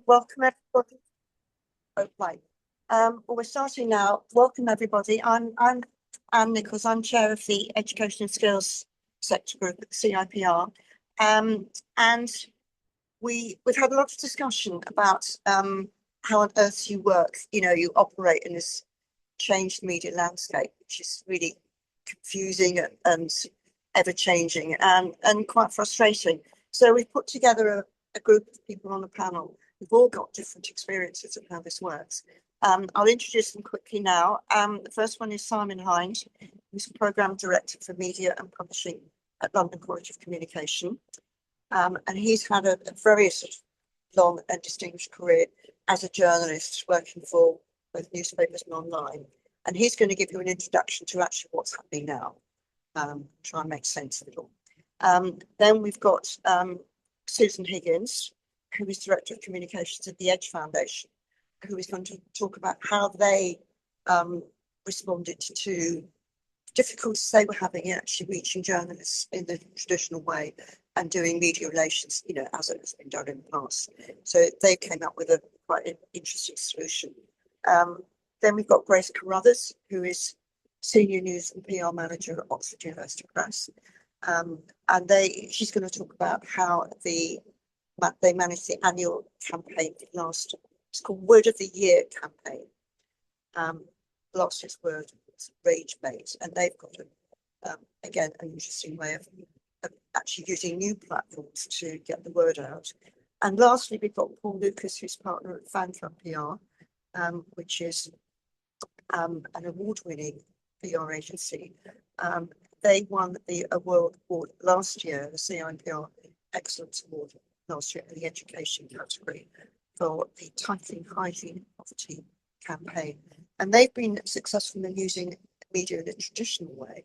Welcome everybody. Okay. Well, we're starting now. Welcome everybody. I'm Anne Nichols. I'm chair of the Education and Skills sector group at the CIPR. And we've had a lot of discussion about how on earth you work. You operate in this changed media landscape, which is really confusing and ever changing and quite frustrating. So we've put together a group of people on a panel. We've all got different experiences of how this works. I'll introduce them quickly now. The first one is Simon Hind, who's Programme Director for Media and Publishing at London College of Communication. And he's had a very sort of long and distinguished career as a journalist working for both newspapers and online. And he's going to give you an introduction to actually what's happening now. Try and make sense of it all. Then we've got Susan Higgins, who is Director of Communications at the Edge Foundation, who is going to talk about how they responded to difficulties they were having in actually reaching journalists in the traditional way and doing media relations, as it has been done in the past. So they came up with a quite interesting solution. Then we've got Grace Carruthers, who is Senior News and PR Manager at Oxford University Press. And she's going to talk about how they managed the annual campaign last. It's called Word of the Year campaign. Last year's word was rage bait, and they've got again an interesting way of actually using new platforms to get the word out. And lastly, we've got Paul Lucas, who's partner at Fan Club PR, which is an award-winning PR agency. They won the award last year, the CIPR Excellence Award last year in the education category for the Tackling Hygiene and Poverty campaign. And they've been successful in using media in a traditional way.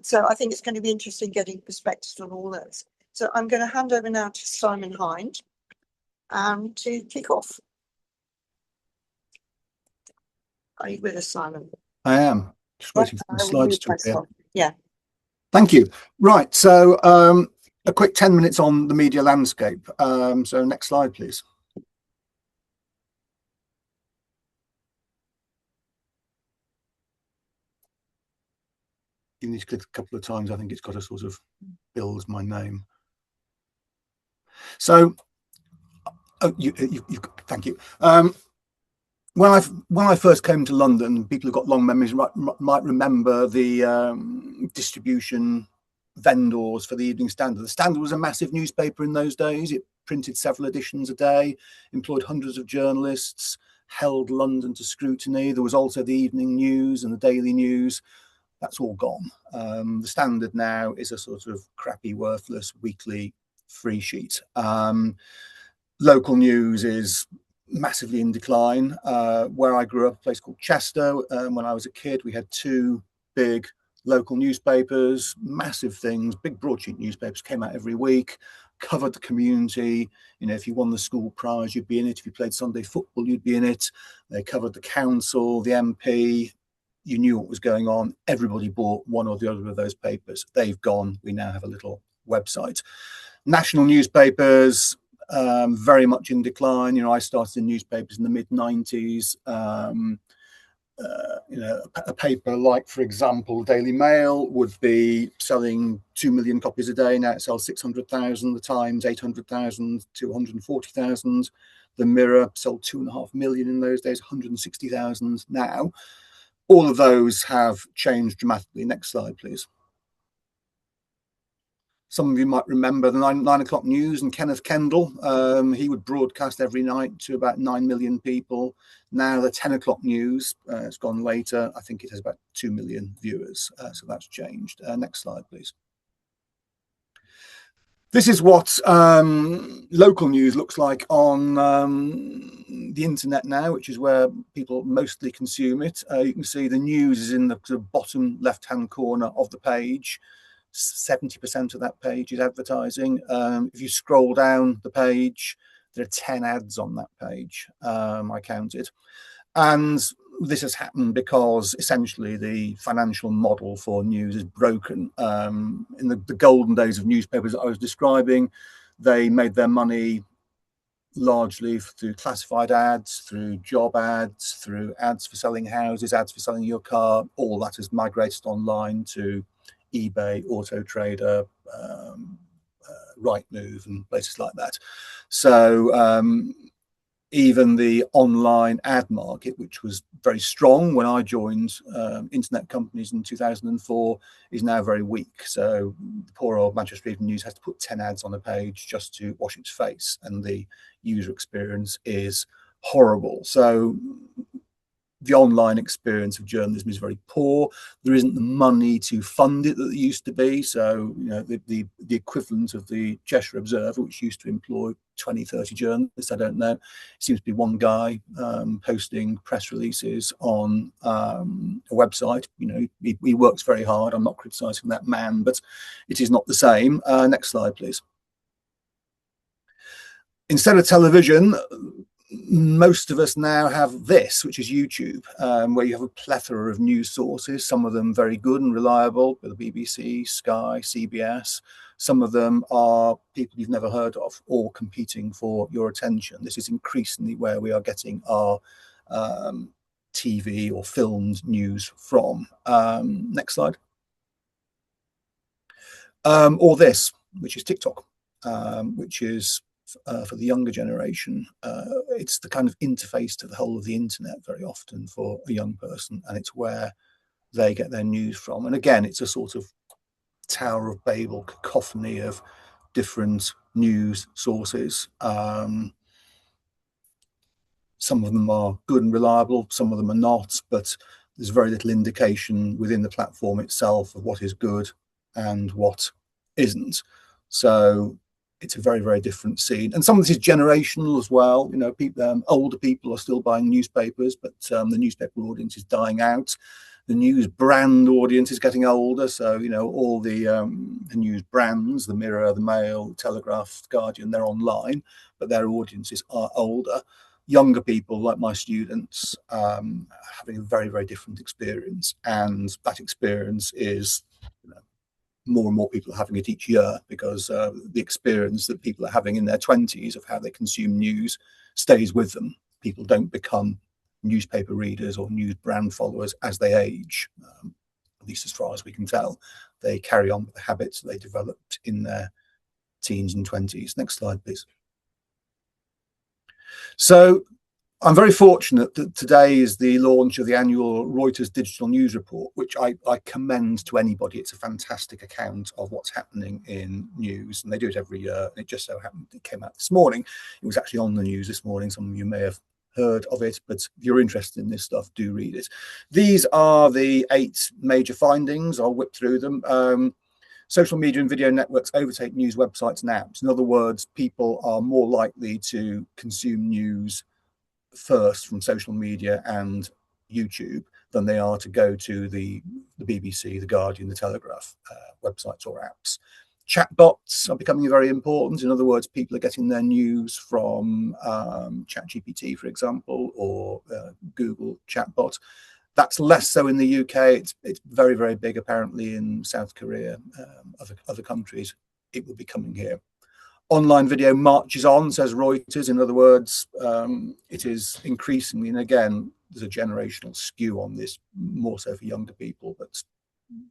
So I think it's going to be interesting getting perspectives on all those. So I'm going to hand over now to Simon Hind to kick off. Are you with us, Simon? I am. Just waiting for the slides to appear. Yeah. Thank you. Right. So a quick 10 minutes on the media landscape. So next slide, please. You need to click a couple of times. I think it's got to sort of build my name. So, thank you. When I first came to London, people who've got long memories might remember the distribution vendors for the Evening Standard. The Standard was a massive newspaper in those days. It printed several editions a day, employed hundreds of journalists, held London to scrutiny. There was also the Evening News and the Daily News. That's all gone. The Standard now is a sort of crappy, worthless weekly free sheet. Local news is massively in decline. Where I grew up, a place called Chester, when I was a kid, we had two big local newspapers, massive things, big broadsheet newspapers, came out every week, covered the community. If you won the school prize, you'd be in it. If you played Sunday football, you'd be in it. They covered the council, the MP. You knew what was going on. Everybody bought one or the other of those papers. They've gone. We now have a little website. National newspapers, very much in decline. I started in newspapers in the mid-90s. A paper like, for example, Daily Mail would be selling 2 million copies a day. Now it sells 600,000. The Times, 800,000, 240,000. The Mirror sold 2.5 million in those days, 160,000 now. All of those have changed dramatically. Next slide, please. Some of you might remember the 9 o'clock news and Kenneth Kendall. He would broadcast every night to about 9 million people. Now the 10 o'clock news, it's gone later. I think it has about 2 million viewers. So that's changed. Next slide, please. This is what local news looks like on the internet now, which is where people mostly consume it. You can see the news is in the bottom left-hand corner of the page. 70% of that page is advertising. If you scroll down the page, there are 10 ads on that page, I counted. And this has happened because essentially the financial model for news is broken. In the golden days of newspapers that I was describing, they made their money largely through classified ads, through job ads, through ads for selling houses, ads for selling your car. All that has migrated online to eBay, Auto Trader, Rightmove, and places like that. So even the online ad market, which was very strong when I joined internet companies in 2004, is now very weak. So the poor old Manchester Evening News has to put 10 ads on a page just to wash its face, and the user experience is horrible. So the online experience of journalism is very poor. There isn't the money to fund it that there used to be. So, you know, the equivalent of the Cheshire Observer, which used to employ 20, 30 journalists, I don't know. It seems to be one guy posting press releases on a website. You know, he works very hard. I'm not criticising that man, but it is not the same. Next slide, please. Instead of television, most of us now have this, which is YouTube, where you have a plethora of news sources, some of them very good and reliable, the BBC, Sky, CBS. Some of them are people you've never heard of, all competing for your attention. This is increasingly where we are getting our TV or filmed news from. Next slide. Or this, which is TikTok, which is for the younger generation. It's the kind of interface to the whole of the internet very often for a young person, and it's where they get their news from. And again, it's a sort of Tower of Babel cacophony of different news sources. Some of them are good and reliable, some of them are not, but there's very little indication within the platform itself of what is good and what isn't. So it's a very, very different scene. And some of this is generational as well. You know, people, older people are still buying newspapers, but the newspaper audience is dying out. The news brand audience is getting older. So, you know, all the news brands, the Mirror, the Mail, the Telegraph, the Guardian, they're online, but their audiences are older. Younger people, like my students, having a very, very different experience. And that experience is, you know, more and more people are having it each year, because the experience that people are having in their 20s of how they consume news stays with them. People don't become newspaper readers or news brand followers as they age, at least as far as we can tell. They carry on with the habits they developed in their teens and 20s. Next slide, please. So I'm very fortunate that today is the launch of the annual Reuters Digital News Report, which I commend to anybody. It's a fantastic account of what's happening in news, and they do it every year. And it just so happened it came out this morning. It was actually on the news this morning. Some of you may have heard of it, but if you're interested in this stuff, do read it. These are the 8 major findings. I'll whip through them. Social media and video networks overtake news websites and apps. In other words, people are more likely to consume news first from social media and YouTube than they are to go to the BBC, the Guardian, the Telegraph websites or apps. Chatbots are becoming very important. In other words, people are getting their news from ChatGPT, for example, or Google chatbot. That's less so in the UK. It's very, very big, apparently, in South Korea, other countries. It will be coming here. Online video marches on, says Reuters. In other words, it is increasingly, and again, there's a generational skew on this, more so for younger people, but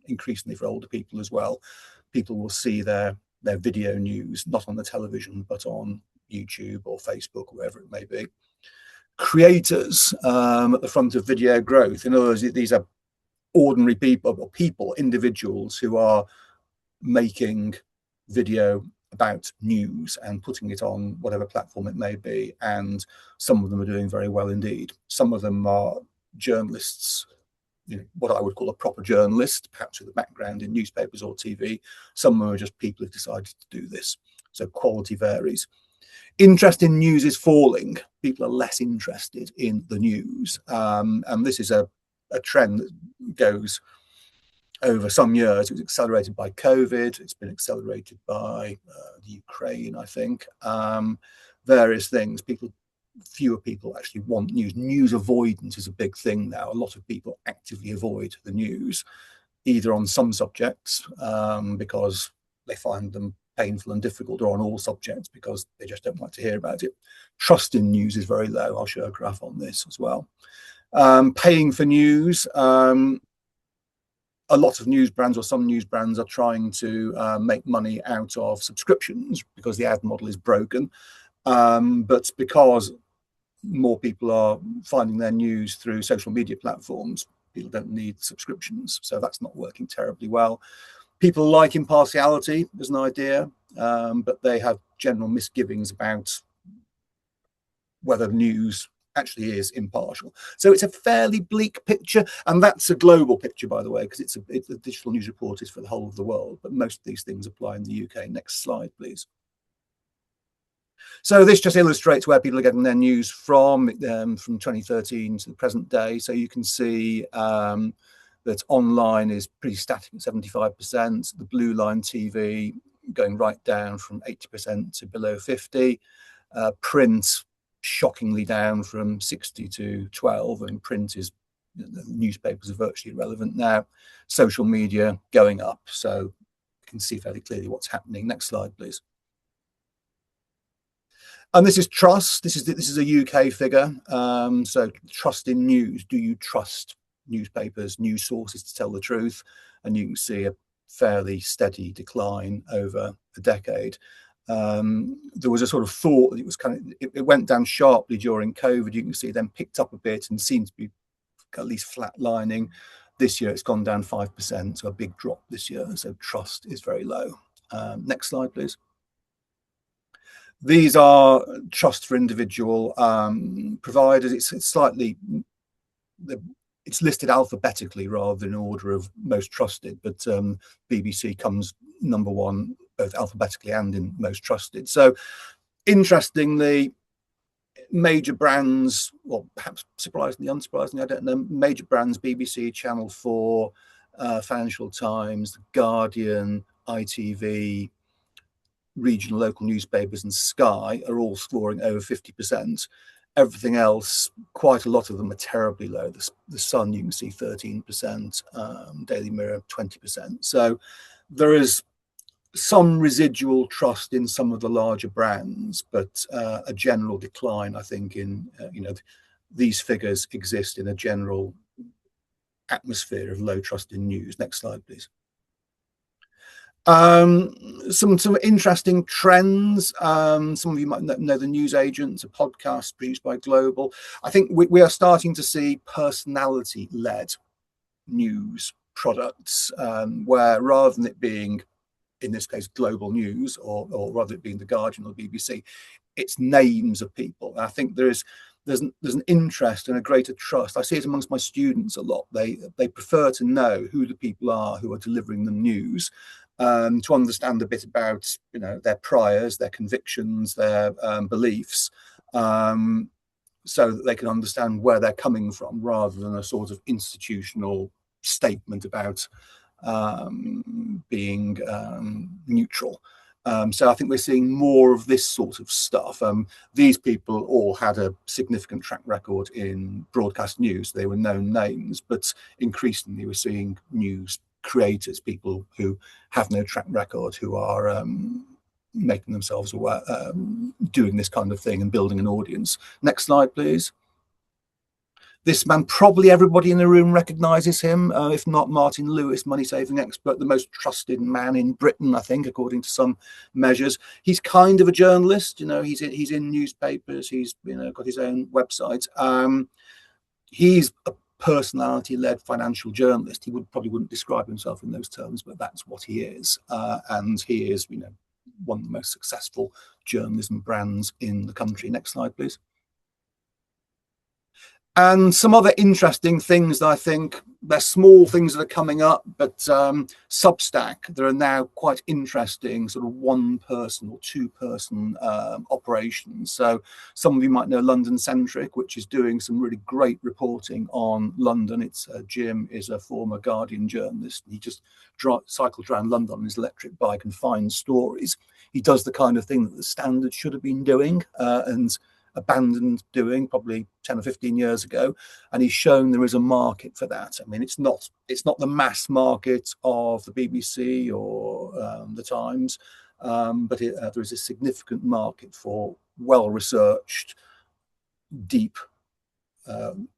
increasingly for older people as well. People will see their video news not on the television, but on YouTube or Facebook, or wherever it may be. Creators at the front of video growth. In other words, these are ordinary people, or individuals who are making video about news and putting it on whatever platform it may be. And some of them are doing very well indeed. Some of them are journalists, you know, what I would call a proper journalist, perhaps with a background in newspapers or TV. Some are just people who've decided to do this. So quality varies. Interest in news is falling. People are less interested in the news. And this is a trend that goes over some years. It was accelerated by COVID. It's been accelerated by the Ukraine, I think. Various things. Fewer people actually want news. News avoidance is a big thing now. A lot of people actively avoid the news, either on some subjects because they find them painful and difficult, or on all subjects, because they just don't like to hear about it. Trust in news is very low. I'll show a graph on this as well. Paying for news. A lot of news brands, or some news brands, are trying to make money out of subscriptions because the ad model is broken. But because more people are finding their news through social media platforms, people don't need subscriptions. So that's not working terribly well. People like impartiality as an idea, but they have general misgivings about whether news actually is impartial. So it's a fairly bleak picture, and that's a global picture, by the way, because it's the digital news report is for the whole of the world, but most of these things apply in the UK. Next slide, please. So this just illustrates where people are getting their news from 2013 to the present day. So you can see that online is pretty static at 75%. The blue line TV going right down from 80% to below 50. Print shockingly down from 60 to 12, and print is, the newspapers are virtually irrelevant now. Social media going up, so you can see fairly clearly what's happening. Next slide, please. And this is trust. This is a UK figure. So trust in news. Do you trust newspapers, news sources to tell the truth? And you can see a fairly steady decline over a decade. There was a sort of thought that it was it went down sharply during COVID. You can see then picked up a bit and seems to be at least flatlining. This year it's gone down 5%, so a big drop this year. So trust is very low. Next slide, please. These are trust for individual providers. It's slightly, it's listed alphabetically rather than in order of most trusted, but BBC comes number one, both alphabetically and in most trusted. So interestingly, major brands, well, perhaps surprisingly, unsurprisingly, I don't know, major brands, BBC, Channel 4, Financial Times, The Guardian, ITV, regional local newspapers and Sky are all scoring over 50%. Everything else, quite a lot of them are terribly low. The Sun, you can see 13%, Daily Mirror 20%. So there is some residual trust in some of the larger brands, but a general decline, I think, in these figures exist in a general atmosphere of low trust in news. Next slide, please. Some interesting trends. Some of you might know the News Agents, a podcast produced by Global. I think we are starting to see personality-led news products, where rather than it being, in this case, Global News, or rather it being The Guardian or BBC, it's names of people. And I think there's an interest and a greater trust. I see it amongst my students a lot. They prefer to know who the people are who are delivering them news, to understand a bit about their priors, their convictions, their beliefs, so that they can understand where they're coming from, rather than a sort of institutional statement about being neutral. So I think we're seeing more of this sort of stuff. These people all had a significant track record in broadcast news. They were known names, but increasingly we're seeing news creators, people who have no track record, who are making themselves aware, doing this kind of thing and building an audience. Next slide, please. This man, probably everybody in the room recognises him, if not Martin Lewis, money saving expert, the most trusted man in Britain, I think, according to some measures. He's kind of a journalist, he's in newspapers, he's got his own website. He's a personality-led financial journalist. He probably wouldn't describe himself in those terms, but that's what he is. And he is, one of the most successful journalism brands in the country. Next slide, please. And some other interesting things that I think, they're small things that are coming up, but Substack, there are now quite interesting sort of one-person or two-person operations. So some of you might know London Centric, which is doing some really great reporting on London. It's Jim is a former Guardian journalist. He just cycles around London on his electric bike and finds stories. He does the kind of thing that the Standard should have been doing, and abandoned doing probably 10 or 15 years ago, and he's shown there is a market for that. I mean, it's not the mass market of the BBC or the Times, but there is a significant market for well-researched, deep,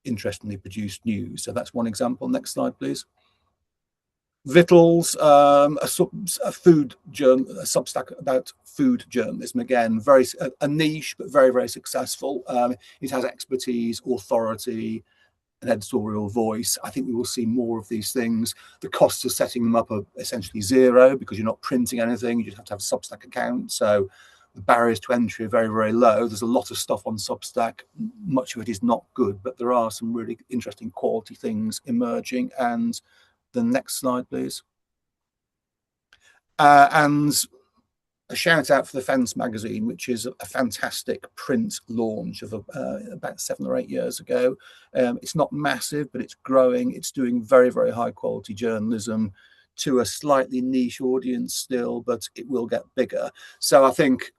interestingly produced news. So that's one example. Next slide, please. Vittles, a food journal, a Substack about food journalism. Again, a niche, but very, very successful. It has expertise, authority, an editorial voice. I think we will see more of these things. The costs of setting them up are essentially zero because you're not printing anything. You just have to have a Substack account. So the barriers to entry are very, very low. There's a lot of stuff on Substack. Much of it is not good, but there are some really interesting quality things emerging. And the next slide, please. And a shout out for the Fence magazine, which is a fantastic print launch of about 7 or 8 years ago. It's not massive, but it's growing. It's doing very, very high quality journalism to a slightly niche audience still, but it will get bigger. So I think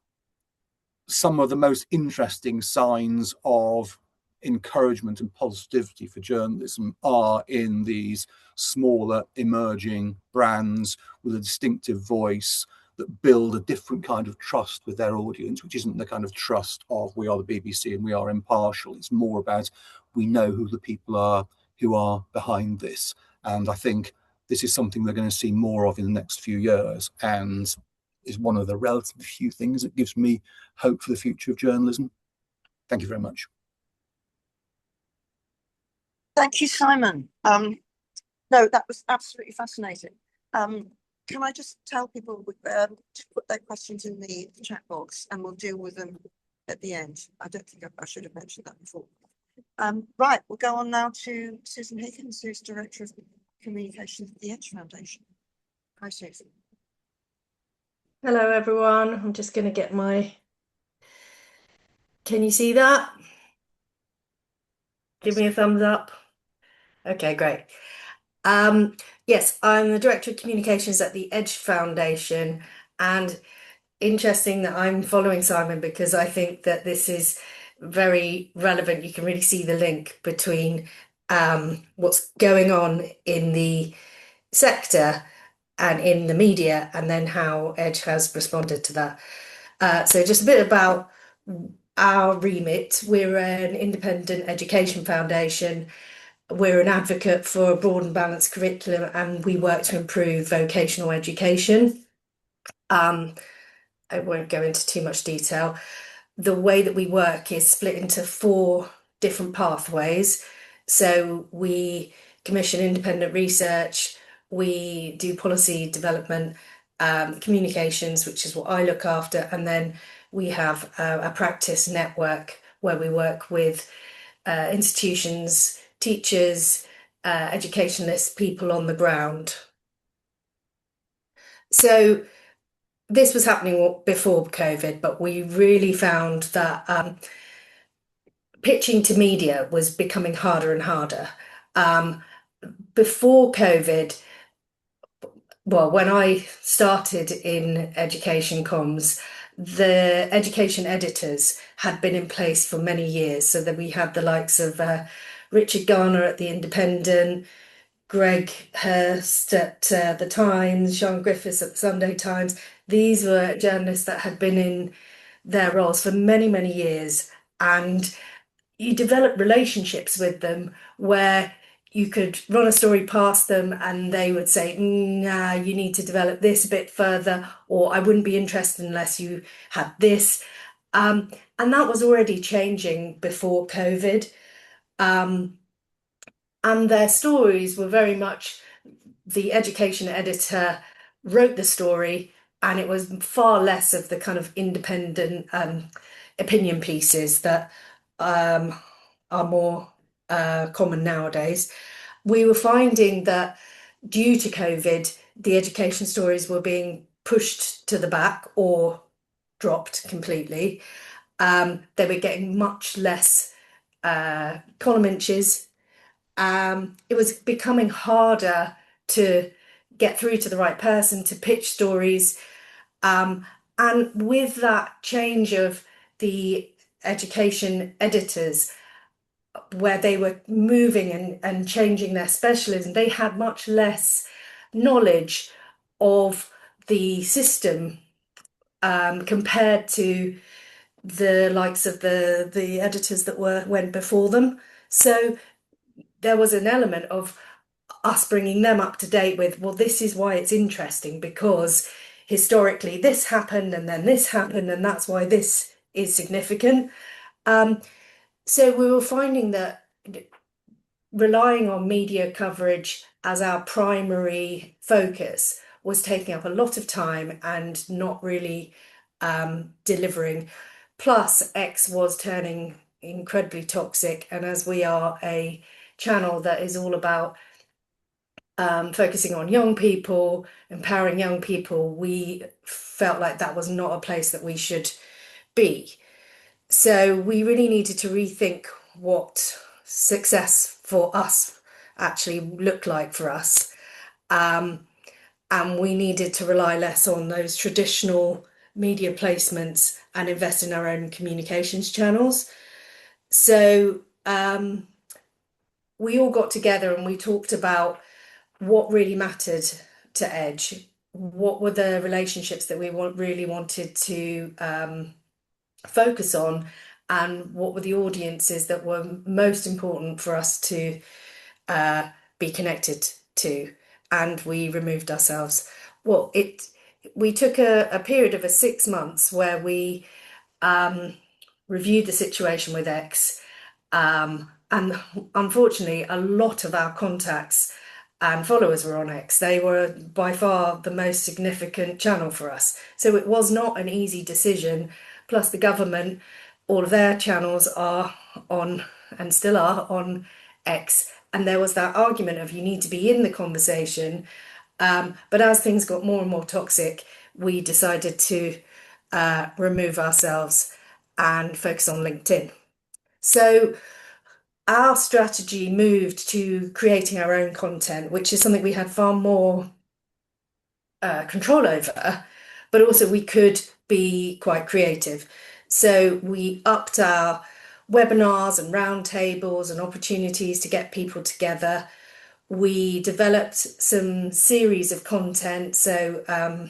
some of the most interesting signs of encouragement and positivity for journalism are in these smaller emerging brands with a distinctive voice that build a different kind of trust with their audience, which isn't the kind of trust of we are the BBC and we are impartial. It's more about we know who the people are who are behind this. And I think this is something we're going to see more of in the next few years, and is one of the relatively few things that gives me hope for the future of journalism. Thank you very much. Thank you, Simon. No, that was absolutely fascinating. Can I just tell people to put their questions in the chat box and we'll deal with them at the end. I don't think I should have mentioned that before. Right, we'll go on now to Susan Higgins, who's Director of Communications at the Edge Foundation. Hi, Susan. Hello, everyone. I'm just going to get my... Can you see that? Give me a thumbs up. Okay, great. Yes, I'm the Director of Communications at the Edge Foundation, and interesting that I'm following Simon because I think that this is very relevant. You can really see the link between what's going on in the sector and in the media, and then how Edge has responded to that. So just a bit about our remit. We're an independent education foundation. We're an advocate for a broad and balanced curriculum, and we work to improve vocational education. I won't go into too much detail. The way that we work is split into 4 different pathways. So we commission independent research, we do policy development, communications, which is what I look after, and then we have a practice network where we work with institutions, teachers, educationalists, people on the ground. So this was happening before COVID, but we really found that pitching to media was becoming harder and harder. Before COVID, well, when I started in education comms, the education editors had been in place for many years. So that we had the likes of Richard Garner at The Independent, Greg Hurst at The Times, Sean Griffiths at The Sunday Times. These were journalists that had been in their roles for many, many years. And you develop relationships with them where you could run a story past them and they would say, nah, you need to develop this a bit further, or I wouldn't be interested unless you had this. And that was already changing before COVID. And their stories were very much, the education editor wrote the story, and it was far less of the kind of independent opinion pieces that are more common nowadays. We were finding that due to COVID, the education stories were being pushed to the back or dropped completely. They were getting much less column inches. It was becoming harder to get through to the right person, to pitch stories. And with that change of the education editors, where they were moving and changing their specialism, they had much less knowledge of the system compared to the likes of the editors that went before them. So there was an element of us bringing them up to date with, well, this is why it's interesting, because historically this happened and then this happened, and that's why this is significant. So we were finding that relying on media coverage as our primary focus was taking up a lot of time and not really delivering. Plus, X was turning incredibly toxic, and as we are a channel that is all about focusing on young people, empowering young people, we felt like that was not a place that we should be. So we really needed to rethink what success for us actually looked like for us. And we needed to rely less on those traditional media placements and invest in our own communications channels. So we all got together and we talked about what really mattered to Edge, what were the relationships that we really wanted to focus on, and what were the audiences that were most important for us to be connected to. And we removed ourselves. Well, we took a period of 6 months where we reviewed the situation with X, and unfortunately a lot of our contacts and followers were on X. They were by far the most significant channel for us. So it was not an easy decision. Plus the government, all of their channels are on, and still are on, X. And there was that argument of you need to be in the conversation. But as things got more and more toxic, we decided to remove ourselves and focus on LinkedIn. So our strategy moved to creating our own content, which is something we had far more control over, but also we could be quite creative. So we upped our webinars and roundtables and opportunities to get people together. We developed some series of content, so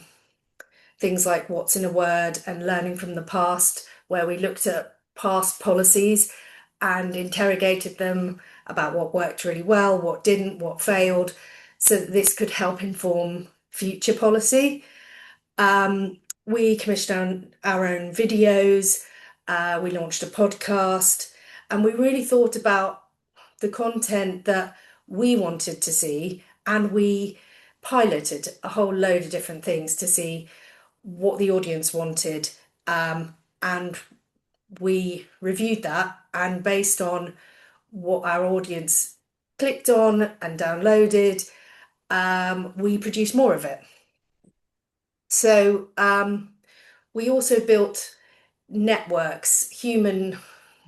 things like What's in a Word and Learning from the Past, where we looked at past policies and interrogated them about what worked really well, what didn't, what failed, so that this could help inform future policy. We commissioned our own videos, we launched a podcast, and we really thought about the content that we wanted to see, and we piloted a whole load of different things to see what the audience wanted, and we reviewed that, and based on what our audience clicked on and downloaded, we produced more of it. So we also built networks, human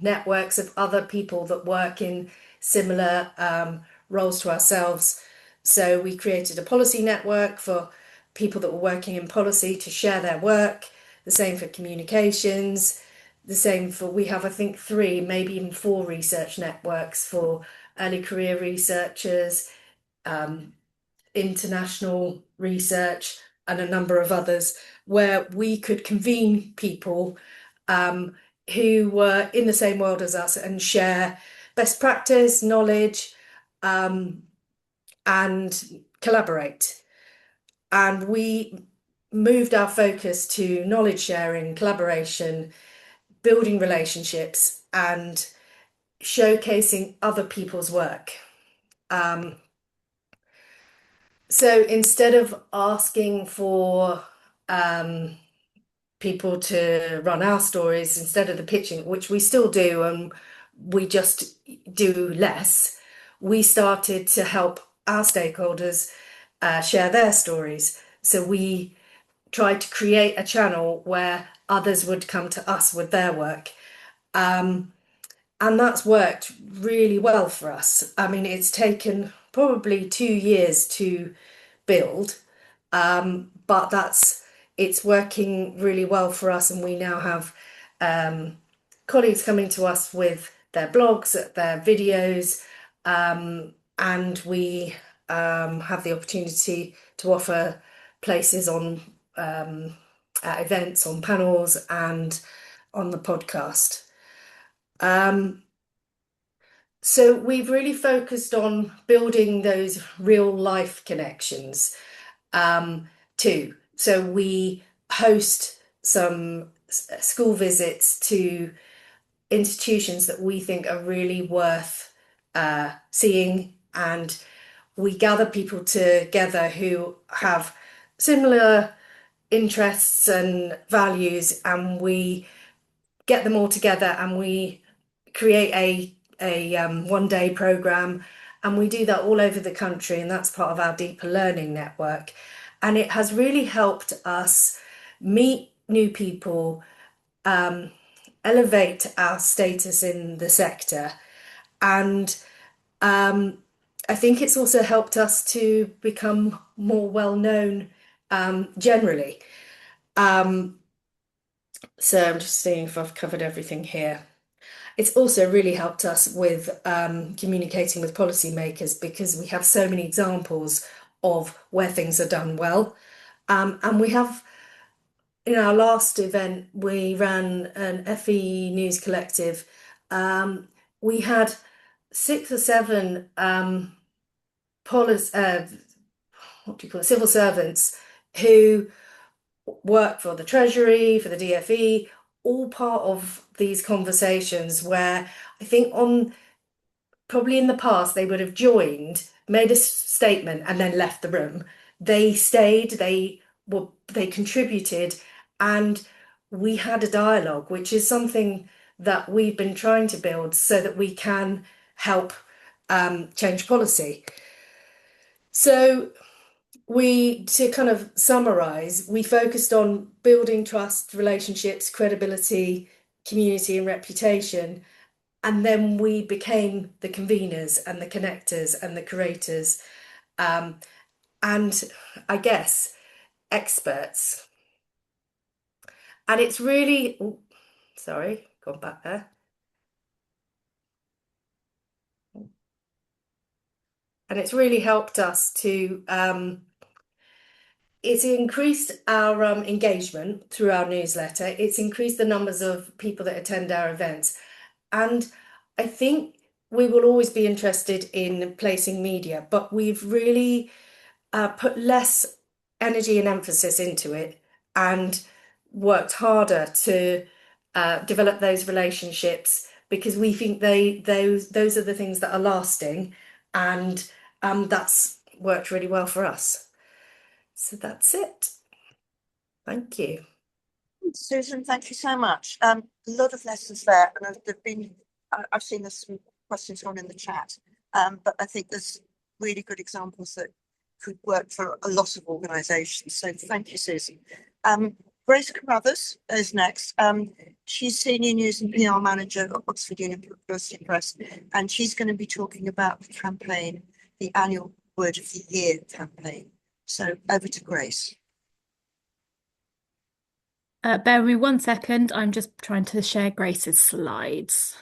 networks of other people that work in similar roles to ourselves. So we created a policy network for people that were working in policy to share their work, the same for communications, the same for, we have I think 3, maybe even 4 research networks for early career researchers, international research, and a number of others, where we could convene people who were in the same world as us and share best practice, knowledge, and collaborate. And we moved our focus to knowledge sharing, collaboration, building relationships, and showcasing other people's work. So instead of asking for people to run our stories, instead of the pitching, which we still do and we just do less, we started to help our stakeholders share their stories. So we tried to create a channel where others would come to us with their work. And that's worked really well for us. I mean, it's taken probably 2 years to build, but it's working really well for us, and we now have colleagues coming to us with their blogs, their videos, and we have the opportunity to offer places on at events, on panels, and on the podcast. So we've really focused on building those real life connections too. So we host some school visits to institutions that we think are really worth seeing, and we gather people together who have similar interests and values, and we get them all together and we create a one-day program, and we do that all over the country, and that's part of our deeper learning network. And it has really helped us meet new people, elevate our status in the sector, and I think it's also helped us to become more well known generally. So I'm just seeing if I've covered everything here. It's also really helped us with communicating with policymakers, because we have so many examples of where things are done well. And we have, in our last event, we ran an FE News Collective. We had 6 or 7 civil servants who work for the Treasury, for the DFE, all part of these conversations, where I think probably in the past they would have joined, made a statement and then left the room. They stayed, they contributed, and we had a dialogue, which is something that we've been trying to build so that we can help change policy. So to kind of summarize, we focused on building trust, relationships, credibility, community, and reputation. And then we became the conveners and the connectors and the curators, and I guess experts. And it's really, sorry, gone back there. And it's really helped us to, it's increased our engagement through our newsletter. It's increased the numbers of people that attend our events. And I think we will always be interested in placing media, but we've really put less energy and emphasis into it, and worked harder to develop those relationships, because we think those are the things that are lasting, and that's worked really well for us. So that's it. Thank you. Susan, thank you so much. A lot of lessons there, and I've seen there's some questions gone in the chat, but I think there's really good examples that could work for a lot of organisations. So thank you, Susan. Grace Carruthers is next. She's Senior News and PR Manager at Oxford University Press, and she's going to be talking about the campaign, the annual Word of the Year campaign. So over to Grace. Bear with me 1 second. I'm just trying to share Grace's slides.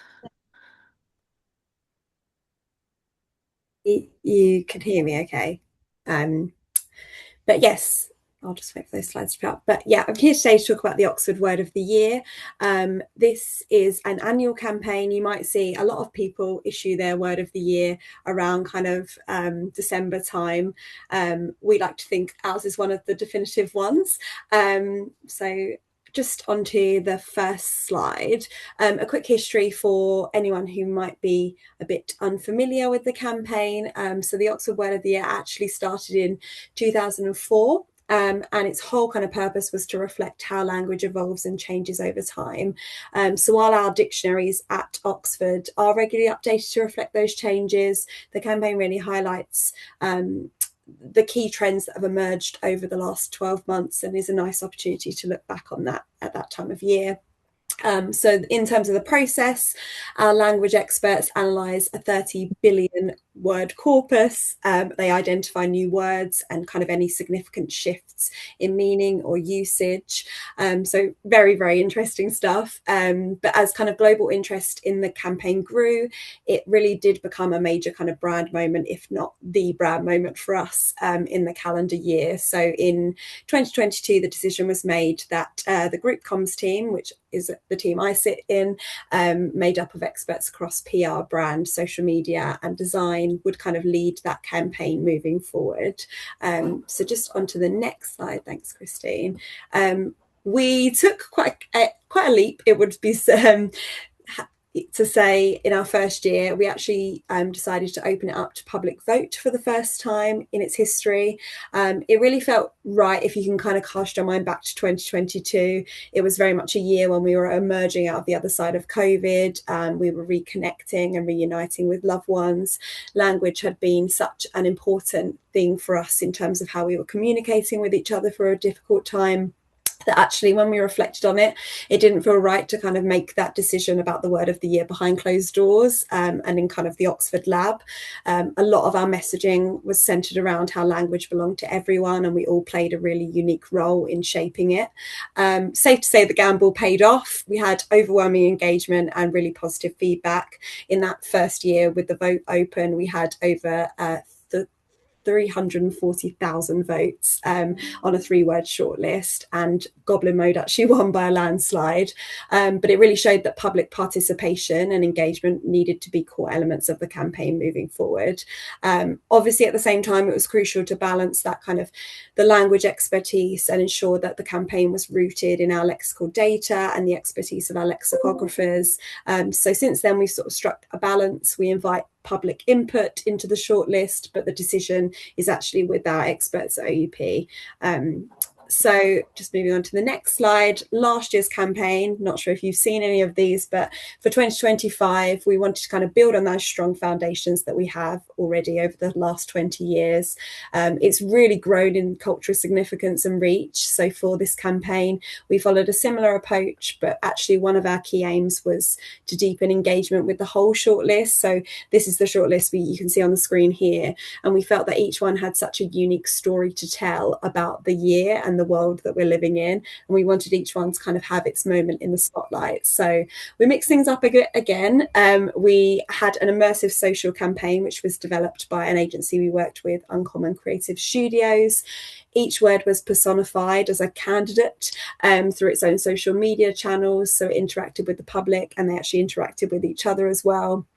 You can hear me okay. But yes, I'll just wait for those slides to put up. But yeah, I'm here today to talk about the Oxford Word of the Year. This is an annual campaign. You might see a lot of people issue their Word of the Year around kind of December time. We like to think ours is one of the definitive ones. So just onto the first slide, a quick history for anyone who might be a bit unfamiliar with the campaign. So the Oxford Word of the Year actually started in 2004. And its whole kind of purpose was to reflect how language evolves and changes over time. So while our dictionaries at Oxford are regularly updated to reflect those changes, the campaign really highlights the key trends that have emerged over the last 12 months, and is a nice opportunity to look back on that at that time of year. So in terms of the process, our language experts analyse a 30 billion word corpus. They identify new words and kind of any significant shifts in meaning or usage. So very, very interesting stuff. But as kind of global interest in the campaign grew, it really did become a major kind of brand moment, if not the brand moment for us in the calendar year. So in 2022, the decision was made that the group comms team, which is the team I sit in, made up of experts across PR, brand, social media and design, would kind of lead that campaign moving forward. So just onto the next slide. Thanks, Christine. We took quite a leap, it would be to say, in our first year. We actually decided to open it up to public vote for the first time in its history. It really felt right. If you can kind of cast your mind back to 2022, it was very much a year when we were emerging out of the other side of COVID. We were reconnecting and reuniting with loved ones. Language had been such an important thing for us in terms of how we were communicating with each other for a difficult time, that actually when we reflected on it, it didn't feel right to kind of make that decision about the word of the year behind closed doors and in kind of the Oxford lab. A lot of our messaging was centered around how language belonged to everyone, and we all played a really unique role in shaping it. Safe to say the gamble paid off. We had overwhelming engagement and really positive feedback. In that first year with the vote open, we had over 340,000 votes on a 3-word shortlist, and Goblin Mode actually won by a landslide. But it really showed that public participation and engagement needed to be core elements of the campaign moving forward. Obviously, at the same time, it was crucial to balance that kind of the language expertise and ensure that the campaign was rooted in our lexical data and the expertise of our lexicographers. So since then, we've sort of struck a balance. We invite public input into the shortlist, but the decision is actually with our experts at OUP. So just moving on to the next slide, last year's campaign, not sure if you've seen any of these, but for 2025, we wanted to kind of build on those strong foundations that we have already over the last 20 years. It's really grown in cultural significance and reach. So for this campaign, we followed a similar approach, but actually one of our key aims was to deepen engagement with the whole shortlist. So this is the shortlist you can see on the screen here. And we felt that each one had such a unique story to tell about the year and the world that we're living in, and we wanted each one to kind of have its moment in the spotlight. So we mixed things up again. We had an immersive social campaign which was developed by an agency we worked with, Uncommon Creative Studios. Each word was personified as a candidate through its own social media channels, so it interacted with the public and they actually interacted with each other as well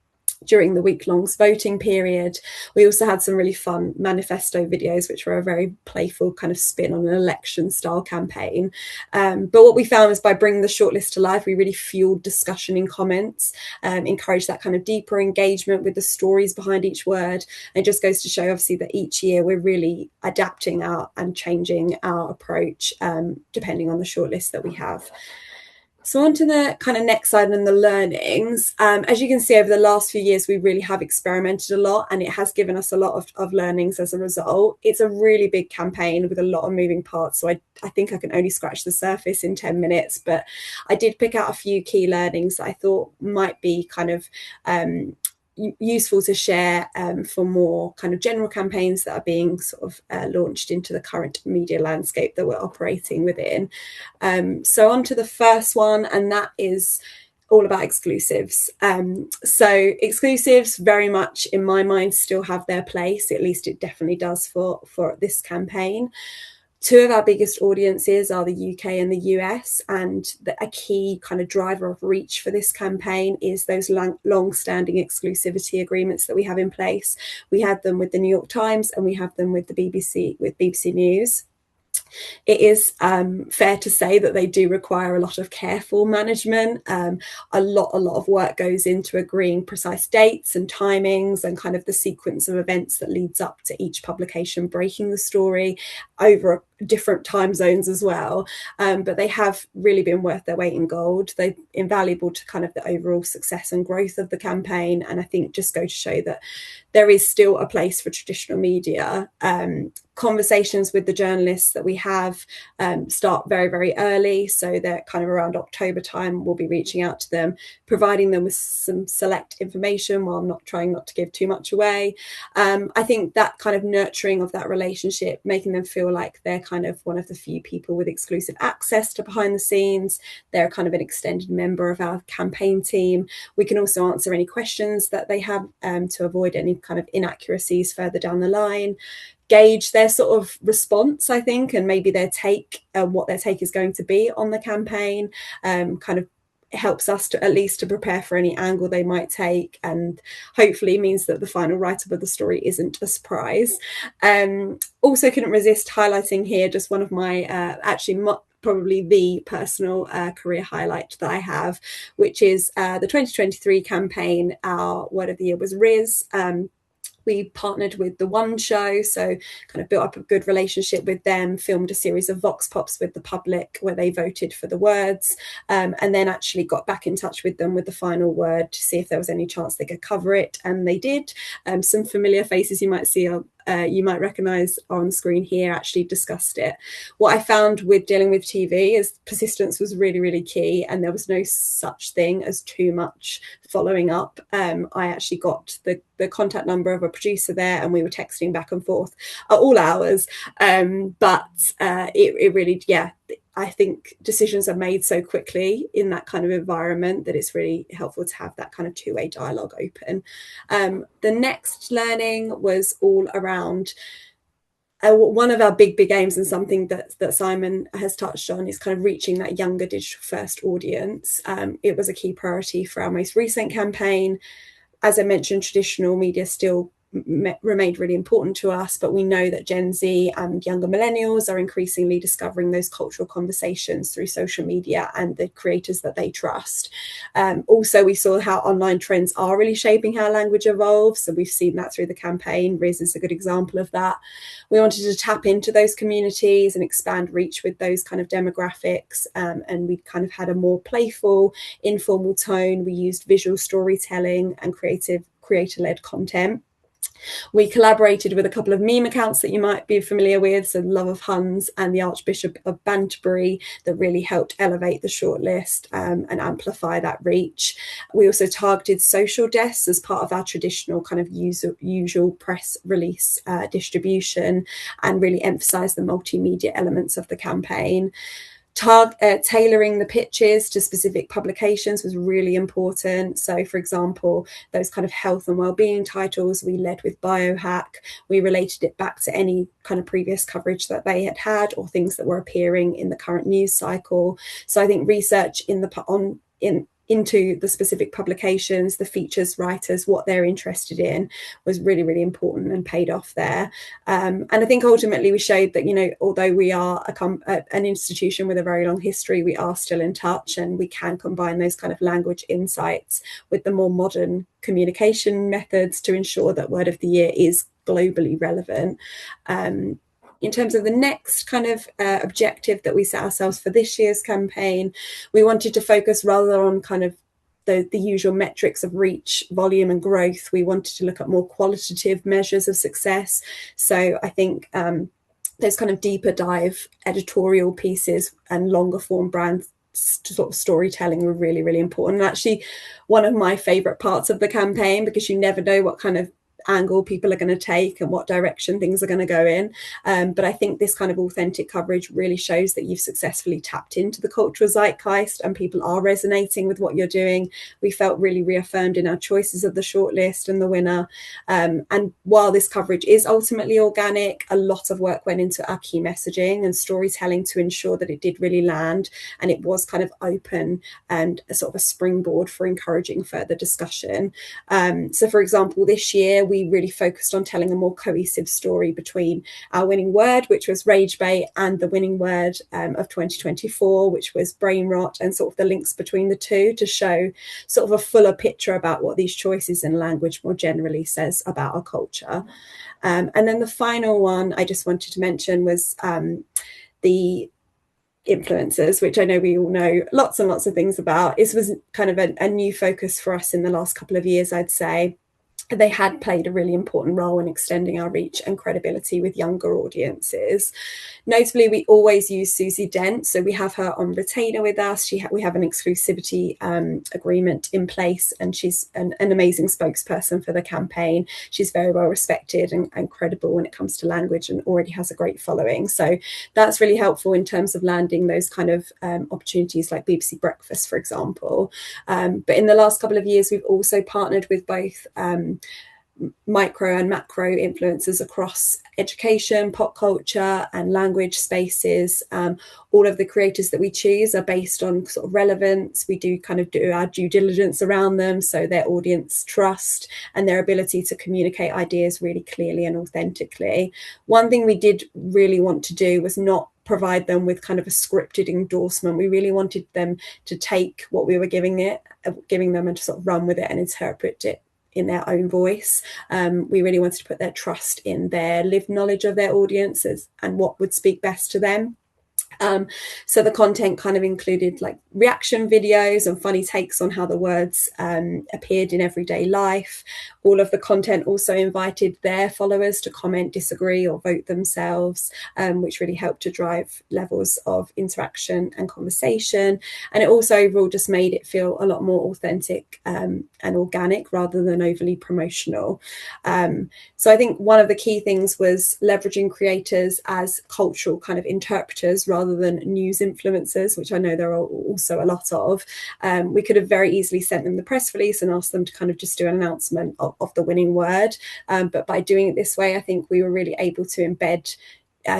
during the week-long voting period. We also had some really fun manifesto videos, which were a very playful kind of spin on an election-style campaign. But what we found is by bringing the shortlist to life, we really fueled discussion in comments, encouraged that kind of deeper engagement with the stories behind each word. And it just goes to show, obviously, that each year we're really adapting and changing our approach depending on the shortlist that we have. So on to the kind of next slide and the learnings. As you can see, over the last few years, we really have experimented a lot, and it has given us a lot of learnings as a result. It's a really big campaign with a lot of moving parts, so I think I can only scratch the surface in 10 minutes, but I did pick out a few key learnings that I thought might be kind of useful to share for more kind of general campaigns that are being sort of launched into the current media landscape that we're operating within. So on to the first one, and that is all about exclusives. So exclusives very much, in my mind, still have their place. At least it definitely does for this campaign. Two of our biggest audiences are the UK and the US, and a key kind of driver of reach for this campaign is those long-standing exclusivity agreements that we have in place. We have them with the New York Times and we have them with the BBC, with BBC News. It is fair to say that they do require a lot of careful management. A lot of work goes into agreeing precise dates and timings and kind of the sequence of events that leads up to each publication breaking the story over different time zones as well, but they have really been worth their weight in gold. They're invaluable to kind of the overall success and growth of the campaign, and I think just go to show that there is still a place for traditional media. Conversations with the journalists that we have start very, very early, so they're kind of around October time. We'll be reaching out to them, providing them with some select information while not trying not to give too much away. I think that kind of nurturing of that relationship, making them feel like they're kind of one of the few people with exclusive access to behind the scenes. They're kind of an extended member of our campaign team. We can also answer any questions that they have to avoid any kind of inaccuracies further down the line. Gauge their sort of response, I think, and maybe their take, what their take is going to be on the campaign. Kind of helps us to at least to prepare for any angle they might take, and hopefully means that the final write-up of the story isn't a surprise. Also couldn't resist highlighting here just one of my probably the personal career highlight that I have, which is the 2023 campaign. Our word of the year was Riz. We partnered with The One Show, so kind of built up a good relationship with them, filmed a series of vox pops with the public where they voted for the words, and then actually got back in touch with them with the final word to see if there was any chance they could cover it, and they did. Some familiar faces you might see you might recognize on screen here actually discussed it. What I found with dealing with TV is persistence was really, really key, and there was no such thing as too much following up. I actually got the contact number of a producer there, and we were texting back and forth at all hours. But it really, yeah, I think decisions are made so quickly in that kind of environment that it's really helpful to have that kind of two-way dialogue open. The next learning was all around one of our big aims, and something that Simon has touched on, is kind of reaching that younger digital first audience. It was a key priority for our most recent campaign. As I mentioned, traditional media still remained really important to us, but we know that Gen Z and younger millennials are increasingly discovering those cultural conversations through social media and the creators that they trust. Also, we saw how online trends are really shaping how language evolves, so we've seen that through the campaign. Riz is a good example of that. We wanted to tap into those communities and expand reach with those kind of demographics, and we kind of had a more playful, informal tone. We used visual storytelling and creator-led content. We collaborated with a couple of meme accounts that you might be familiar with, so Love of Huns and the Archbishop of Banterbury, that really helped elevate the shortlist and amplify that reach. We also targeted social desks as part of our traditional kind of usual press release distribution, and really emphasised the multimedia elements of the campaign. Tailoring the pitches to specific publications was really important. So, for example, those kind of health and wellbeing titles, we led with biohack. We related it back to any kind of previous coverage that they had had, or things that were appearing in the current news cycle. So I think research into the specific publications, the features writers, what they're interested in, was really, really important and paid off there. And I think ultimately we showed that, you know, although we are an institution with a very long history, we are still in touch, and we can combine those kind of language insights with the more modern communication methods to ensure that Word of the Year is globally relevant. In terms of the next kind of objective that we set ourselves for this year's campaign, we wanted to focus rather on kind of the usual metrics of reach, volume and growth. We wanted to look at more qualitative measures of success. So I think those kind of deeper dive editorial pieces and longer form brand sort of storytelling were really, really important. And actually one of my favourite parts of the campaign, because you never know what kind of angle people are going to take and what direction things are going to go in, but I think this kind of authentic coverage really shows that you've successfully tapped into the cultural zeitgeist and people are resonating with what you're doing. We felt really reaffirmed in our choices of the shortlist and the winner, and while this coverage is ultimately organic, a lot of work went into our key messaging and storytelling to ensure that it did really land, and it was kind of open and a sort of a springboard for encouraging further discussion. So for example, this year we we really focused on telling a more cohesive story between our winning word, which was rage bait, and the winning word of 2024, which was brain rot, and sort of the links between the two to show sort of a fuller picture about what these choices in language more generally says about our culture. And then the final one I just wanted to mention was the influencers, which I know we all know lots and lots of things about. This was kind of a new focus for us in the last couple of years, I'd say. They had played a really important role in extending our reach and credibility with younger audiences. Notably, we always use Susie Dent, so we have her on retainer with us. We have an exclusivity agreement in place, and she's an amazing spokesperson for the campaign. She's very well respected and credible when it comes to language, and already has a great following. So that's really helpful in terms of landing those kind of opportunities like BBC Breakfast, for example. But in the last couple of years, we've also partnered with both micro and macro influencers across education, pop culture, and language spaces. All of the creators that we choose are based on sort of relevance. We do our due diligence around them, so their audience trust and their ability to communicate ideas really clearly and authentically. One thing we did really want to do was not provide them with kind of a scripted endorsement. We really wanted them to take what we were giving them and to sort of run with it and interpret it in their own voice. We really wanted to put their trust in their lived knowledge of their audiences and what would speak best to them. So the content kind of included like reaction videos and funny takes on how the words appeared in everyday life. All of the content also invited their followers to comment, disagree, or vote themselves, which really helped to drive levels of interaction and conversation. And it also overall just made it feel a lot more authentic and organic rather than overly promotional. So I think one of the key things was leveraging creators as cultural kind of interpreters rather than news influencers, which I know there are also a lot of. We could have very easily sent them the press release and asked them to kind of just do an announcement of the winning word. But by doing it this way, I think we were really able to embed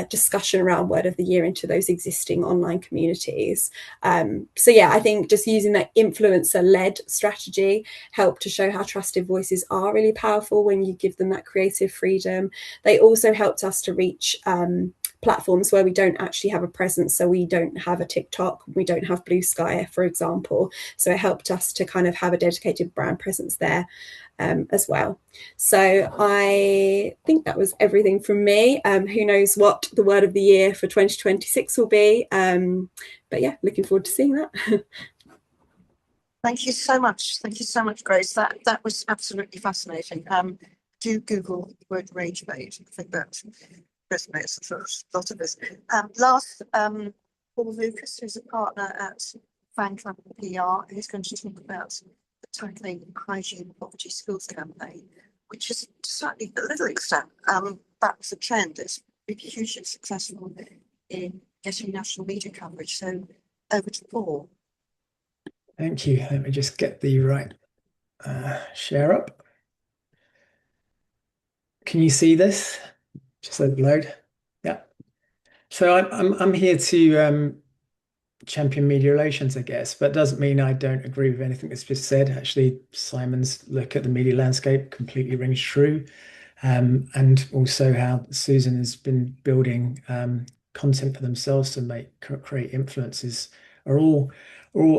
discussion around word of the year into those existing online communities. So yeah, I think just using that influencer-led strategy helped to show how trusted voices are really powerful when you give them that creative freedom. They also helped us to reach platforms where we don't actually have a presence. So we don't have a TikTok, we don't have Blue Sky, for example. So it helped us to kind of have a dedicated brand presence there as well. So I think that was everything from me. Who knows what the word of the year for 2026 will be. But yeah, looking forward to seeing that. Thank you so much. Thank you so much, Grace. That was absolutely fascinating. Do Google the word rage bait. I think that resonates for a lot of us. Last, Paul Lucas, who's a partner at Fan Club PR, who's going to talk about the Tackling Hygiene Poverty Schools campaign, which is to slightly a little extent backs a trend that's been hugely successful in getting national media coverage. So over to Paul. Thank you. Let me just get the right share up. Can you see this? Just let it load. Yeah. So I'm here to champion media relations, I guess, but doesn't mean I don't agree with anything that's just said. Actually, Simon's look at the media landscape completely rings true, and also how Susan has been building content for themselves to create influences are all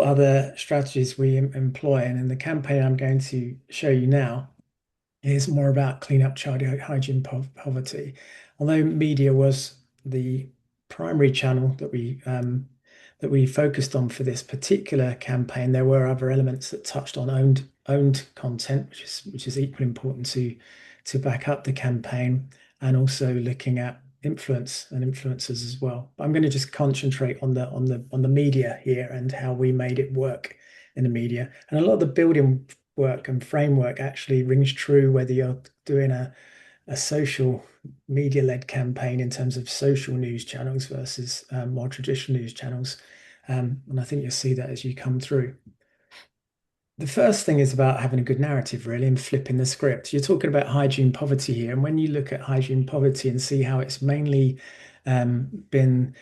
other strategies we employ. And in the campaign I'm going to show you now is more about clean up child hygiene poverty. Although media was the primary channel that we focused on for this particular campaign, there were other elements that touched on owned content, which is equally important to back up the campaign, and also looking at influence and influencers as well. But I'm going to just concentrate on the media here and how we made it work in the media. And a lot of the building work and framework actually rings true whether you're doing a social media-led campaign in terms of social news channels versus more traditional news channels. And I think you'll see that as you come through. The first thing is about having a good narrative, really, and flipping the script. You're talking about hygiene poverty here. And when you look at hygiene poverty and see how it's mainly been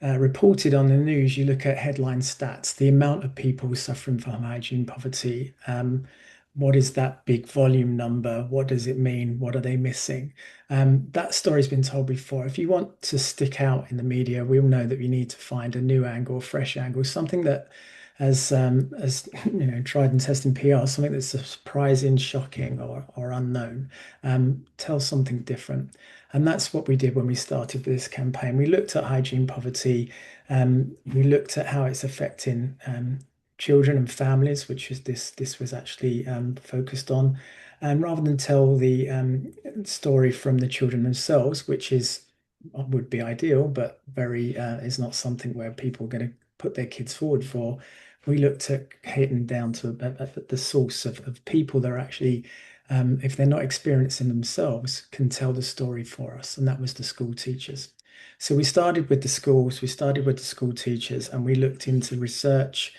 reported on the news, you look at headline stats, the amount of people suffering from hygiene poverty, what is that big volume number? What does it mean? What are they missing? That story's been told before. If you want to stick out in the media, we all know that we need to find a new angle, a fresh angle, something that as you know, tried and tested in PR, something that's surprising, shocking, or unknown. Tell something different. And that's what we did when we started this campaign. We looked at hygiene poverty. We looked at how it's affecting children and families, which is this was actually focused on. And rather than tell the story from the children themselves, which would be ideal, but very is not something where people are going to put their kids forward for. We looked at hitting down to the source of people that are actually, if they're not experiencing themselves, can tell the story for us, and that was the school teachers. So we started with the schools, we started with the school teachers, and we looked into research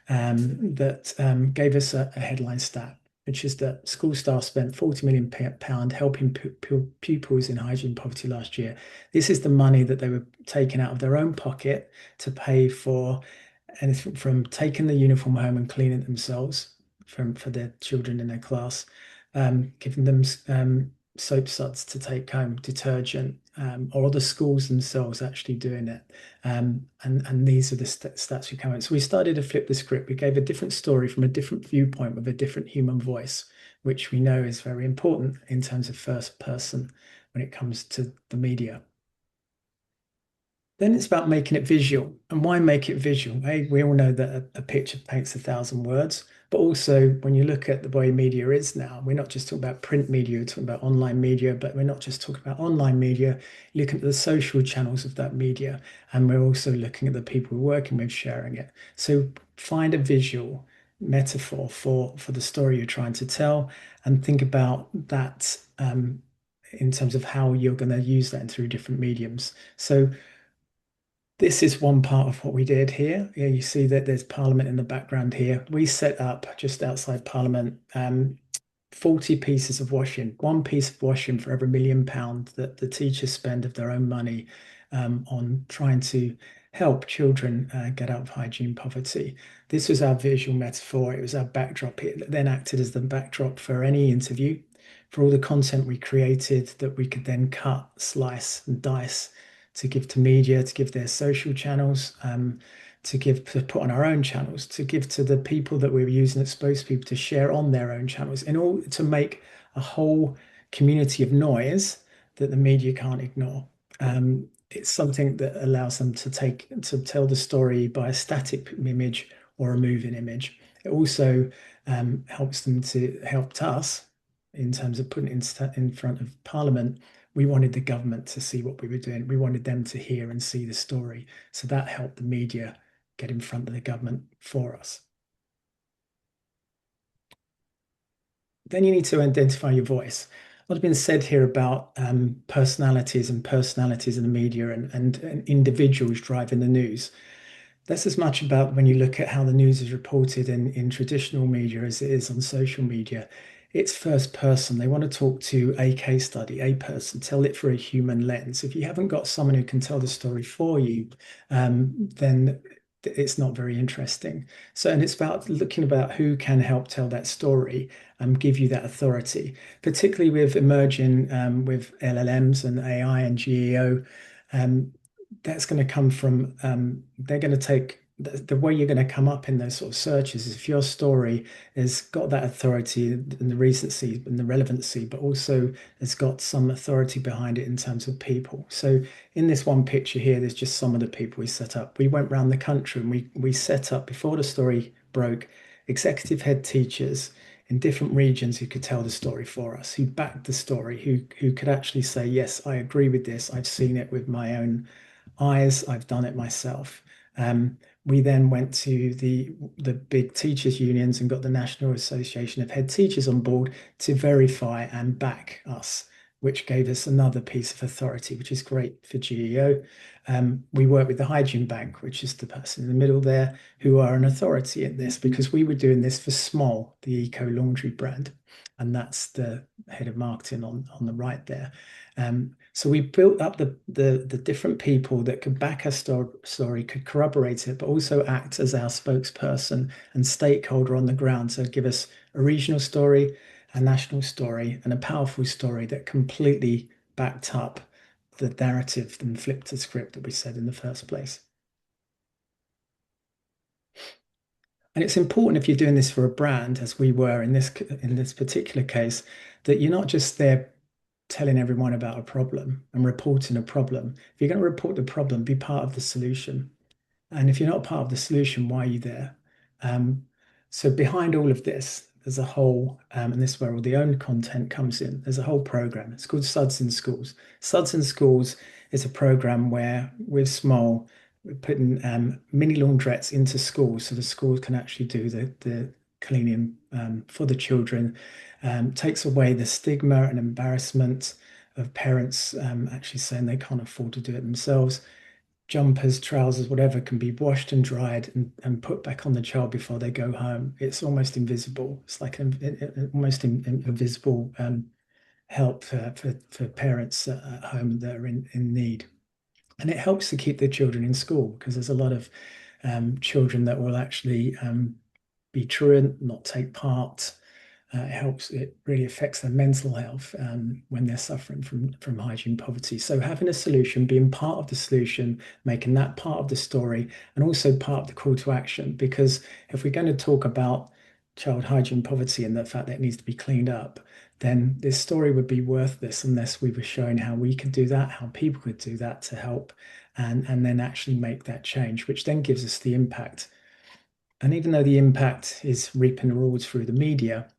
that gave us a headline stat, which is that school staff spent £40 million helping pupils in hygiene poverty last year. This is the money that they were taking out of their own pocket to pay for anything from taking the uniform home and cleaning it themselves for their children in their class, giving them soap suds to take home, detergent, or the schools themselves actually doing it. And these are the stats we come out. So we started to flip the script. We gave a different story from a different viewpoint with a different human voice, which we know is very important in terms of first person when it comes to the media. Then it's about making it visual. And why make it visual? We all know that a picture paints 1,000 words, but also when you look at the way media is now, we're not just talking about print media, we're talking about online media, but we're not just talking about online media, looking at the social channels of that media, and we're also looking at the people we're working with sharing it. So find a visual metaphor for the story you're trying to tell, and think about that in terms of how you're going to use that through different mediums. So this is one part of what we did here. Yeah, you see that there's Parliament in the background here. We set up just outside Parliament 40 pieces of washing, one piece of washing for every £1 million that the teachers spend of their own money on trying to help children get out of hygiene poverty. This was our visual metaphor. It was our backdrop. It then acted as the backdrop for any interview, for all the content we created that we could then cut, slice, and dice to give to media, to give their social channels, to put on our own channels, to give to the people that we were using, expose people to share on their own channels, in order to make a whole community of noise that the media can't ignore. It's something that allows them to tell the story by a static image or a moving image. It also helped us in terms of putting it in front of Parliament. We wanted the government to see what we were doing. We wanted them to hear and see the story. So that helped the media get in front of the government for us. Then you need to identify your voice. A lot has been said here about personalities in the media and individuals driving the news. That's as much about when you look at how the news is reported in traditional media as it is on social media. It's first person. They want to talk to a case study, a person, tell it through a human lens. If you haven't got someone who can tell the story for you, then it's not very interesting. So, and it's about looking about who can help tell that story and give you that authority, particularly with emerging with LLMs and AI and GEO. That's going to come from, they're going to take the way you're going to come up in those sort of searches is if your story has got that authority and the recency and the relevancy, but also has got some authority behind it in terms of people. So in this one picture here, there's just some of the people we set up. We went around the country and we set up, before the story broke, executive head teachers in different regions who could tell the story for us, who backed the story, who could actually say, yes, I agree with this. I've seen it with my own eyes. I've done it myself. We then went to the big teachers unions and got the National Association of Head Teachers on board to verify and back us, which gave us another piece of authority, which is great for GEO. We work with the Hygiene Bank, which is the person in the middle there, who are an authority in this because we were doing this for Smol, the eco laundry brand. and that's the head of marketing on the right there. So we built up the different people that could back our story, could corroborate it, but also act as our spokesperson and stakeholder on the ground. So give us a regional story, a national story, and a powerful story that completely backed up the narrative and flipped the script that we said in the first place. And it's important, if you're doing this for a brand, as we were in this particular case, that you're not just there telling everyone about a problem and reporting a problem. If you're going to report the problem, be part of the solution. And if you're not part of the solution, why are you there? So behind all of this, there's a whole, and this is where all the owned content comes in. There's a whole program. It's called Suds in Schools. Suds in Schools is a program where with Small, we're putting mini laundrettes into schools so the schools can actually do the cleaning for the children. Takes away the stigma and embarrassment of parents actually saying they can't afford to do it themselves. Jumpers, trousers, whatever can be washed and dried and put back on the child before they go home. It's almost invisible. It's like an almost invisible help for parents at home that are in need. And it helps to keep the children in school, because there's a lot of children that will actually be truant, not take part. It really affects their mental health when they're suffering from hygiene poverty. So having a solution, being part of the solution, making that part of the story, and also part of the call to action. Because if we're going to talk about child hygiene poverty and the fact that it needs to be cleaned up, then this story would be worthless unless we were showing how we could do that, how people could do that to help, and then actually make that change, which then gives us the impact. And even though the impact is reaping the rewards through the media,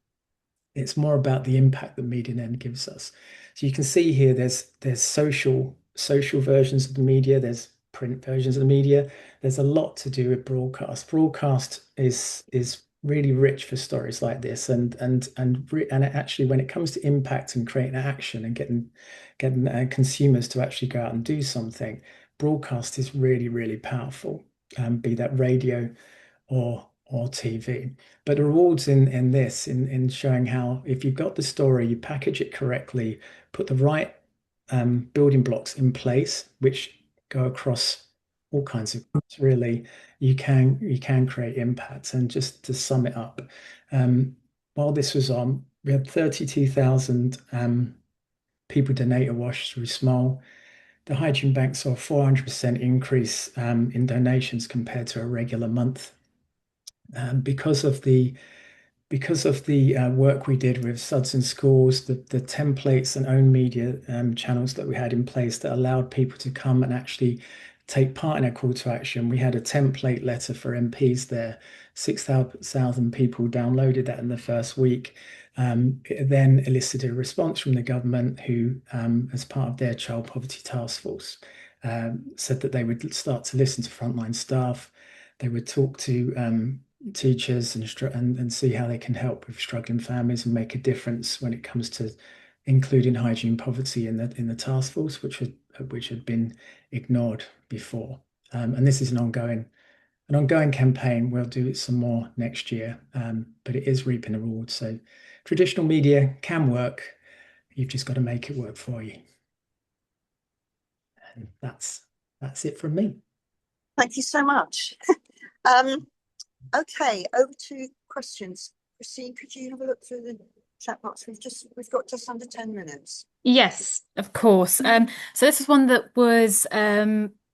it's more about the impact that media then gives us. So you can see here there's social versions of the media, there's print versions of the media. There's a lot to do with broadcast. Broadcast is really rich for stories like this, and actually when it comes to impact and creating action and getting consumers to actually go out and do something, broadcast is really powerful, be that radio or TV. But the rewards in this, in showing how if you've got the story, you package it correctly, put the right building blocks in place, which go across all kinds of groups, really, you can create impacts. And just to sum it up, while this was on, we had 32,000 people donate a wash through Small. The Hygiene Bank saw a 400% increase in donations compared to a regular month. Because of the work we did with Suds in Schools, the templates and own media channels that we had in place that allowed people to come and actually take part in a call to action. We had a template letter for MPs there. 6,000 people downloaded that in the first week. It then elicited a response from the government, who, as part of their child poverty task force, said that they would start to listen to frontline staff. They would talk to teachers and see how they can help with struggling families and make a difference when it comes to including hygiene poverty in the task force, which had been ignored before. And this is an ongoing campaign. We'll do it some more next year, but it is reaping the rewards. So traditional media can work. You've just got to make it work for you. And that's it from me. Thank you so much. Okay, over to questions. Christine, could you have a look through the chat box? We've got just under 10 minutes. Yes, of course. So this is one that was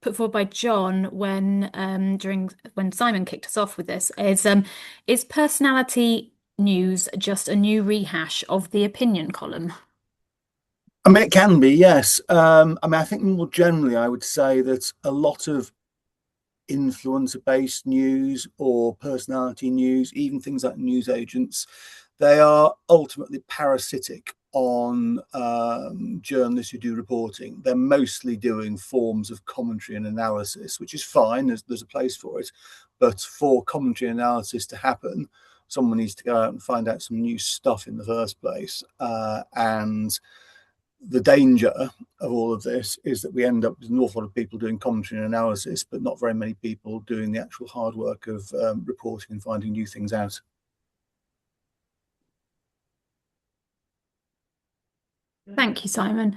put forward by John when Simon kicked us off with this. Is personality news just a new rehash of the opinion column? I mean, it can be, yes. I think more generally, I would say that a lot of influencer-based news or personality news, even things like news agents, they are ultimately parasitic on journalists who do reporting. They're mostly doing forms of commentary and analysis, which is fine. There's a place for it. But for commentary and analysis to happen, someone needs to go out and find out some new stuff in the first place. And the danger of all of this is that we end up with an awful lot of people doing commentary and analysis, but not very many people doing the actual hard work of reporting and finding new things out. Thank you, Simon.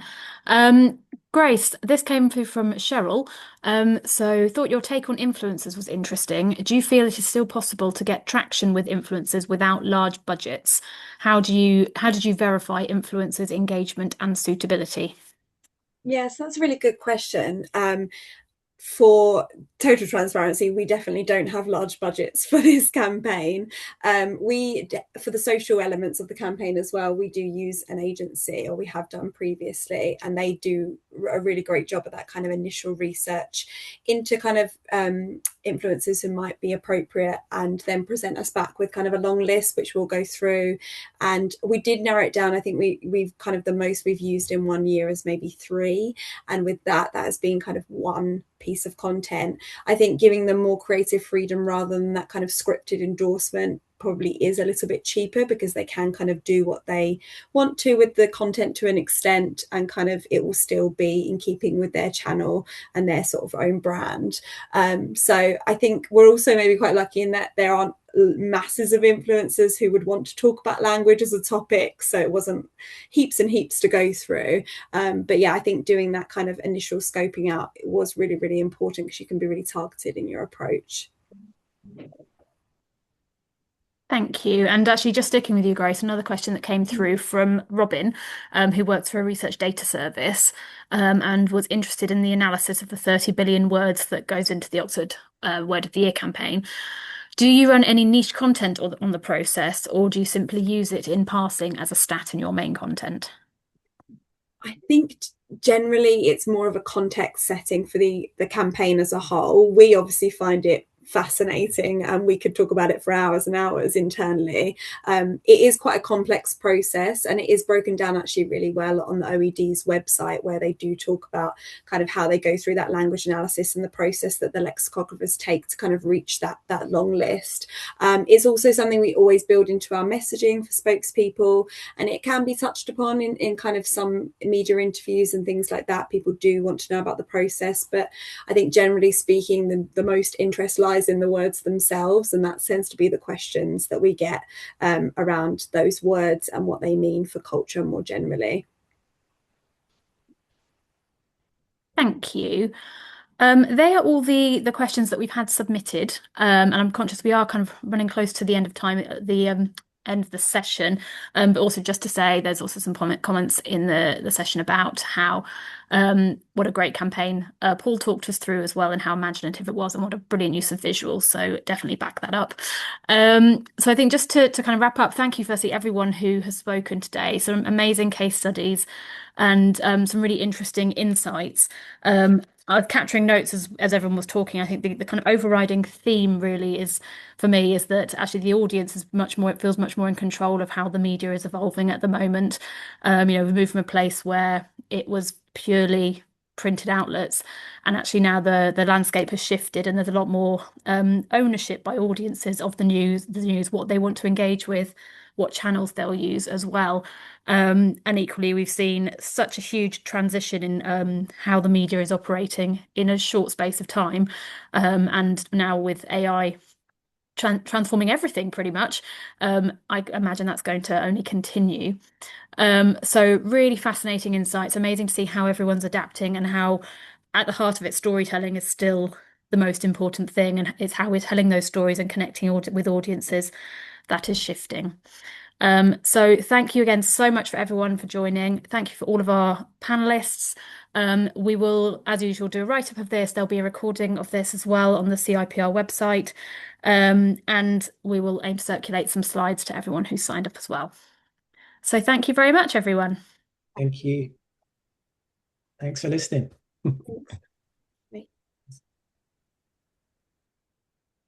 Grace, this came through from Cheryl. So thought your take on influencers was interesting. Do you feel it is still possible to get traction with influencers without large budgets? How did you verify influencers' engagement and suitability? Yes, that's a really good question. For total transparency, we definitely don't have large budgets for this campaign. For the social elements of the campaign as well, we do use an agency, or we have done previously, and they do a really great job at that kind of initial research into kind of influencers who might be appropriate, and then present us back with kind of a long list which we'll go through. And we did narrow it down. I think we've kind of, the most we've used in 1 year is maybe 3, and with that has been kind of one piece of content. I think giving them more creative freedom rather than that kind of scripted endorsement probably is a little bit cheaper, because they can kind of do what they want to with the content to an extent, and kind of it will still be in keeping with their channel and their sort of own brand. So I think we're also maybe quite lucky in that there aren't masses of influencers who would want to talk about language as a topic, so it wasn't heaps and heaps to go through. But yeah, I think doing that kind of initial scoping out was really, really important, because you can be really targeted in your approach. Thank you. And actually, just sticking with you, Grace, another question that came through from Robin, who works for a research data service, and was interested in the analysis of the 30 billion words that goes into the Oxford Word of the Year campaign. Do you run any niche content on the process, or do you simply use it in passing as a stat in your main content? I think generally it's more of a context setting for the campaign as a whole. We obviously find it fascinating, and we could talk about it for hours and hours internally. It is quite a complex process, and it is broken down actually really well on the OED's website, where they do talk about kind of how they go through that language analysis and the process that the lexicographers take to kind of reach that long list. It's also something we always build into our messaging for spokespeople, and it can be touched upon in kind of some media interviews and things like that. People do want to know about the process, but I think generally speaking, the most interest lies in the words themselves, and that tends to be the questions that we get around those words and what they mean for culture more generally. Thank you. They are all the questions that we've had submitted, and I'm conscious we are kind of running close to the end of time at the end of the session. But also just to say, there's also some comments in the session about how what a great campaign Paul talked us through as well, and how imaginative it was, and what a brilliant use of visuals. So definitely back that up. So I think just to kind of wrap up, thank you firstly everyone who has spoken today. Some amazing case studies and some really interesting insights. I was capturing notes as everyone was talking. I think the kind of overriding theme really is, for me, is that actually the audience is it feels much more in control of how the media is evolving at the moment. We've moved from a place where it was purely printed outlets, and actually now the landscape has shifted, and there's a lot more ownership by audiences of the news, what they want to engage with, what channels they'll use as well. And equally, we've seen such a huge transition in how the media is operating in a short space of time. And now with AI transforming everything pretty much, I imagine that's going to only continue. So really fascinating insights, amazing to see how everyone's adapting, and how at the heart of it, storytelling is still the most important thing, and it's how we're telling those stories and connecting with audiences that is shifting. So thank you again so much for everyone for joining. Thank you for all of our panelists. We will, as usual, do a write-up of this. There'll be a recording of this as well on the CIPR website. And we will aim to circulate some slides to everyone who's signed up as well. So thank you very much, everyone. Thank you. Thanks for listening.